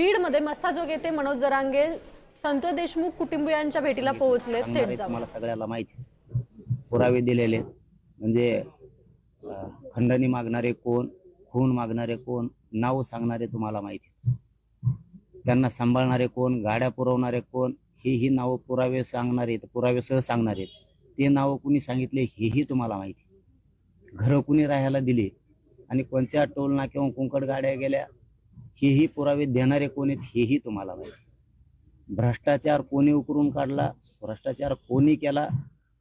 बीडमध्ये मस्ताजोग येथे मनोज जरांगे संतोष देशमुख कुटुंबियांच्या भेटीला पोहोचले. थेट जाऊन मला सगळ्याला माहिती पुरावे दिलेले आहेत. म्हणजे खंडणी मागणारे कोण, खून मागणारे कोण, नाव सांगणारे तुम्हाला माहिती, त्यांना सांभाळणारे कोण, गाड्या पुरवणारे कोण, ही नावं पुरावे सांगणारे, पुरावेसह सांगणारे, ते नावं कुणी सांगितले हेही तुम्हाला माहिती, घरं कुणी राहायला दिली आणि कोणत्या टोल नाक्यावर कुंकड गाड्या गेल्या हेही पुरावे देणारे कोण आहेत हेही तुम्हाला माहिती, भ्रष्टाचार कोणी उकरून काढला, भ्रष्टाचार कोणी केला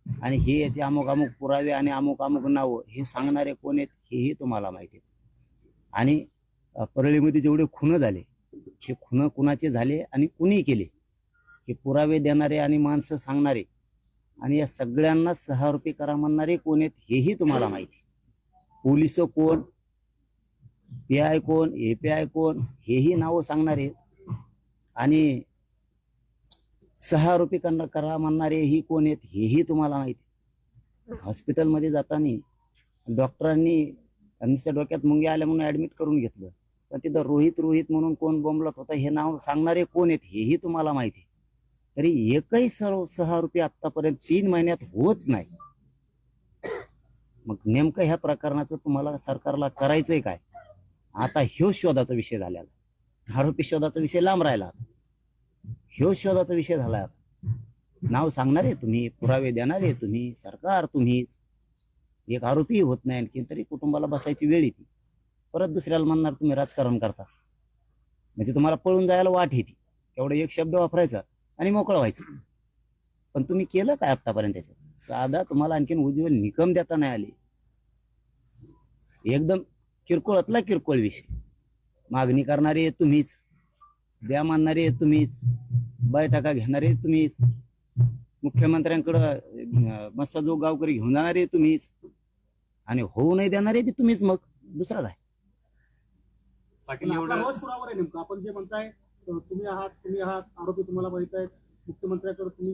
आणि हे याचे अमुक अमुक पुरावे आणि अमुक अमुक नावं हे सांगणारे कोण आहेत हेही तुम्हाला माहिती आहे. आणि परळीमध्ये जेवढे खून झाले हे खून कुणाचे झाले आणि कुणी केले हे पुरावे देणारे आणि माणसं सांगणारे आणि या सगळ्यांना सहारूपी करा म्हणणारे कोण आहेत हेही तुम्हाला माहिती. पोलिस कोण, PI कोण, API कोण हेही नावं सांगणारे आणि सहारूपी करा म्हणणारे ही कोण आहेत हेही तुम्हाला माहिती. हॉस्पिटलमध्ये जाताना डॉक्टरांनी नुसत्या डोक्यात मुंग्या आल्या म्हणून ऍडमिट करून घेतलं, पण तिथं रोहित म्हणून कोण बोंबलत होता हे नाव सांगणारे कोण आहेत हेही तुम्हाला माहिती. तरी एकही सहारूपी आतापर्यंत 3 महिन्यात होत नाही. मग नेमकं ह्या प्रकरणाचं तुम्हाला सरकारला करायचंय काय? आता ह्यो शोधाचा विषय झालेला, आरोपी शोधाचा विषय लांब राहिला, ह्यो शोधाचा विषय झाला. नाव सांगणारे तुम्ही, पुरावे देणारे तुम्ही, सरकार तुम्हीच. एक आरोपी होत नाही आणखी तरी कुटुंबाला बसायची वेळ येते, परत दुसऱ्याला म्हणणार तुम्ही राजकारण करता, म्हणजे तुम्हाला पळून जायला वाट येते. एवढा एक शब्द वापरायचा आणि मोकळं व्हायचं. पण तुम्ही केलं काय आतापर्यंत? त्याच्यात साधा तुम्हाला आणखीन उज्ज्वल निकम देता नाही आले. एकदम किरकोळातला किरकोळ विषय. मागणी करणारे तुम्हीच, द्या मानणारे तुम्हीच, बैठका घेणारे तुम्हीच, मुख्यमंत्र्यांकडं मस्ताजोग गावकरी घेऊन जाणारे तुम्हीच आणि होऊ नाही देणारे बी तुम्हीच. मग दुसरा काय? पाटील एवढं पुरावर आहे नेमकं आपण जे म्हणताय तुम्ही आहात आरोपी तुम्हाला माहित आहे, मुख्यमंत्र्यांकडे तुम्ही